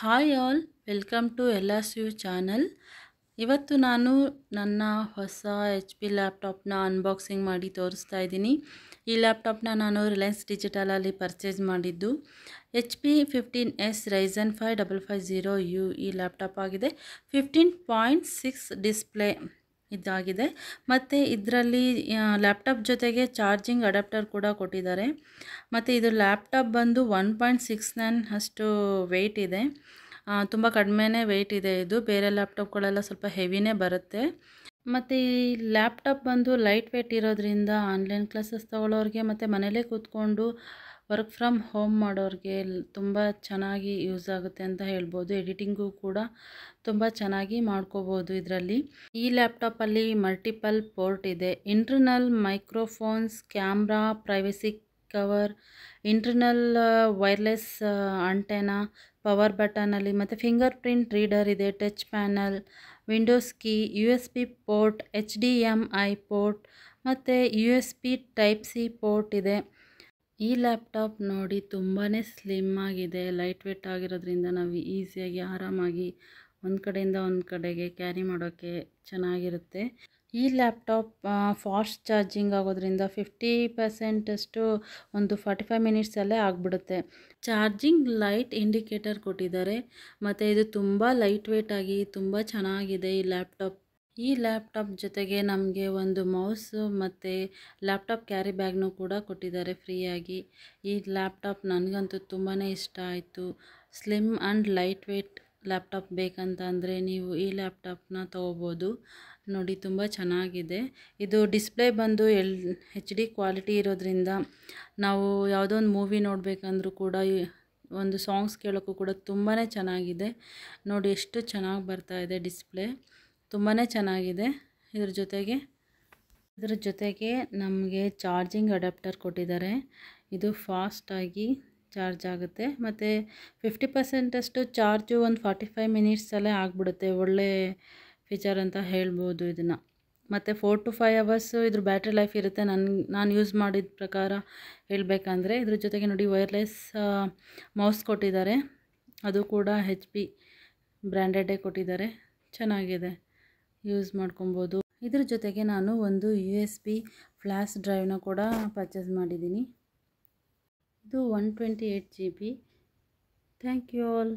Hi all, welcome to LSU channel. ಇವತ್ತು ನಾನು ನನ್ನ ಹೊಸ HP ಲ್ಯಾಪ್ಟಾಪ್ನ ಅನ್ಬಾಕ್ಸಿಂಗ್ ಮಾಡಿ ತೋರಿಸ್ತಾ ಇದ್ದೀನಿ. ಈ ಲ್ಯಾಪ್ಟಾಪ್ನ ನಾನು ರಿಲಯನ್ಸ್ ಡಿಜಿಟಲಲ್ಲಿ ಪರ್ಚೇಸ್ ಮಾಡಿದ್ದು. HP 15S Ryzen 5 5550U ಈ ಲ್ಯಾಪ್ಟಾಪ್ ಆಗಿದೆ. 15.6 ಡಿಸ್ಪ್ಲೇ ಇದಾಗಿದೆ. ಮತ್ತು ಇದರಲ್ಲಿ ಲ್ಯಾಪ್ಟಾಪ್ ಜೊತೆಗೆ ಚಾರ್ಜಿಂಗ್ ಅಡಾಪ್ಟರ್ ಕೂಡ ಕೊಟ್ಟಿದ್ದಾರೆ. ಮತ್ತು ಇದು ಲ್ಯಾಪ್ಟಾಪ್ ಬಂದು 1.69 ಅಷ್ಟು ವೆಯ್ಟ್ ಇದೆ. ತುಂಬ ಕಡಿಮೆನೇ ವೆಯ್ಟ್ ಇದೆ. ಇದು ಬೇರೆ ಲ್ಯಾಪ್ಟಾಪ್ಗಳೆಲ್ಲ ಸ್ವಲ್ಪ ಹೆವಿನೇ ಬರುತ್ತೆ. ಮತ್ತು ಈ ಲ್ಯಾಪ್ಟಾಪ್ ಬಂದು ಲೈಟ್ ವೆಯ್ಟ್ ಇರೋದ್ರಿಂದ ಆನ್ಲೈನ್ ಕ್ಲಾಸಸ್ ತೊಗೊಳ್ಳೋರಿಗೆ ಮತ್ತು ಮನೇಲೇ ಕೂತ್ಕೊಂಡು ವರ್ಕ್ ಫ್ರಮ್ ಹೋಮ್ ಮಾಡೋರಿಗೆ ತುಂಬ ಚೆನ್ನಾಗಿ ಯೂಸ್ ಆಗುತ್ತೆ ಅಂತ ಹೇಳ್ಬೋದು. ಎಡಿಟಿಂಗು ಕೂಡ ತುಂಬ ಚೆನ್ನಾಗಿ ಮಾಡ್ಕೋಬೋದು ಇದರಲ್ಲಿ. ಈ ಲ್ಯಾಪ್ಟಾಪಲ್ಲಿ ಮಲ್ಟಿಪಲ್ ಪೋರ್ಟ್ ಇದೆ. Internal microphones, camera, privacy cover, internal wireless antenna, power ಬಟನಲ್ಲಿ ಮತ್ತು ಫಿಂಗರ್ ಪ್ರಿಂಟ್ ರೀಡರ್ ಇದೆ, touch panel, Windows key, USB port, HDMI port ಮತ್ತು USB ಟೈಪ್ ಸಿ ಪೋರ್ಟ್ ಇದೆ. ಈ ಲ್ಯಾಪ್ಟಾಪ್ ನೋಡಿ ತುಂಬಾ ಸ್ಲಿಮ್ ಆಗಿದೆ. ಲೈಟ್ ವೇಟ್ ಆಗಿರೋದ್ರಿಂದ ನಾವು ಈಸಿಯಾಗಿ ಆರಾಮಾಗಿ ಒಂದು ಕಡೆಯಿಂದ ಒಂದು ಕಡೆಗೆ ಕ್ಯಾರಿ ಮಾಡೋಕ್ಕೆ ಚೆನ್ನಾಗಿರುತ್ತೆ. ಈ ಲ್ಯಾಪ್ಟಾಪ್ ಫಾಸ್ಟ್ ಚಾರ್ಜಿಂಗ್ ಆಗೋದ್ರಿಂದ 50% ಅಷ್ಟು ಒಂದು 45 ಮಿನಿಟ್ಸಲ್ಲೇ ಆಗಿಬಿಡುತ್ತೆ. ಚಾರ್ಜಿಂಗ್ ಲೈಟ್ ಇಂಡಿಕೇಟರ್ ಕೊಟ್ಟಿದ್ದಾರೆ. ಮತ್ತು ಇದು ತುಂಬ ಲೈಟ್ ವೇಟ್ ಆಗಿ ತುಂಬ ಚೆನ್ನಾಗಿದೆ ಈ ಲ್ಯಾಪ್ಟಾಪ್. ಈ ಲ್ಯಾಪ್ಟಾಪ್ ಜೊತೆಗೆ ನಮಗೆ ಒಂದು ಮೌಸು ಮತ್ತು ಲ್ಯಾಪ್ಟಾಪ್ ಕ್ಯಾರಿ ಬ್ಯಾಗ್ನೂ ಕೂಡ ಕೊಟ್ಟಿದ್ದಾರೆ ಫ್ರೀಯಾಗಿ. ಈ ಲ್ಯಾಪ್ಟಾಪ್ ನನಗಂತೂ ತುಂಬಾ ಇಷ್ಟ ಆಯಿತು. Slim and light weight laptop ಬೇಕಂತ ಅಂದರೆ ನೀವು ಈ ಲ್ಯಾಪ್ಟಾಪ್ನ ತೊಗೋಬೋದು. ನೋಡಿ ತುಂಬ ಚೆನ್ನಾಗಿದೆ. ಇದು ಡಿಸ್ಪ್ಲೇ ಬಂದು HD ಕ್ವಾಲಿಟಿ ಇರೋದ್ರಿಂದ ನಾವು ಯಾವುದೋ ಒಂದು ಮೂವಿ ನೋಡಬೇಕಂದ್ರೂ ಕೂಡ ಒಂದು ಸಾಂಗ್ಸ್ ಕೇಳೋಕ್ಕೂ ಕೂಡ ತುಂಬಾ ಚೆನ್ನಾಗಿದೆ. ನೋಡಿ ಎಷ್ಟು ಚೆನ್ನಾಗಿ ಬರ್ತಾ ಇದೆ ಡಿಸ್ಪ್ಲೇ, ತುಂಬಾ ಚೆನ್ನಾಗಿದೆ. ಇದ್ರ ಜೊತೆಗೆ ನಮಗೆ ಚಾರ್ಜಿಂಗ್ ಅಡಾಪ್ಟರ್ ಕೊಟ್ಟಿದ್ದಾರೆ. ಇದು ಫಾಸ್ಟಾಗಿ ಚಾರ್ಜ್ ಆಗುತ್ತೆ ಮತ್ತು 50% ಅಷ್ಟು ಚಾರ್ಜು ಒಂದು 45 ಮಿನಿಟ್ಸಲ್ಲೇ ಆಗಿಬಿಡುತ್ತೆ. ಒಳ್ಳೆ ಫೀಚರ್ ಅಂತ ಹೇಳ್ಬೋದು ಇದನ್ನು. ಮತ್ತು 4 to 5 ಅವರ್ಸು ಇದ್ರ ಬ್ಯಾಟ್ರಿ ಲೈಫ್ ಇರುತ್ತೆ. ನಾನು ಯೂಸ್ ಮಾಡಿದ ಪ್ರಕಾರ ಹೇಳಬೇಕಂದ್ರೆ. ಇದ್ರ ಜೊತೆಗೆ ನೋಡಿ ವೈರ್ಲೆಸ್ ಮೌಸ್ ಕೊಟ್ಟಿದ್ದಾರೆ. ಅದು ಕೂಡ HP ಬ್ರ್ಯಾಂಡೆಡೇ ಕೊಟ್ಟಿದ್ದಾರೆ. ಚೆನ್ನಾಗಿದೆ, ಯೂಸ್ ಮಾಡ್ಕೊಬೋದು. ಇದ್ರ ಜೊತೆಗೆ ನಾನು ಒಂದು USB ಫ್ಲ್ಯಾಶ್ ಡ್ರೈವ್ನ ಕೂಡ ಪರ್ಚೇಸ್ ಮಾಡಿದ್ದೀನಿ. ಇದು 128 GB. Thank you all.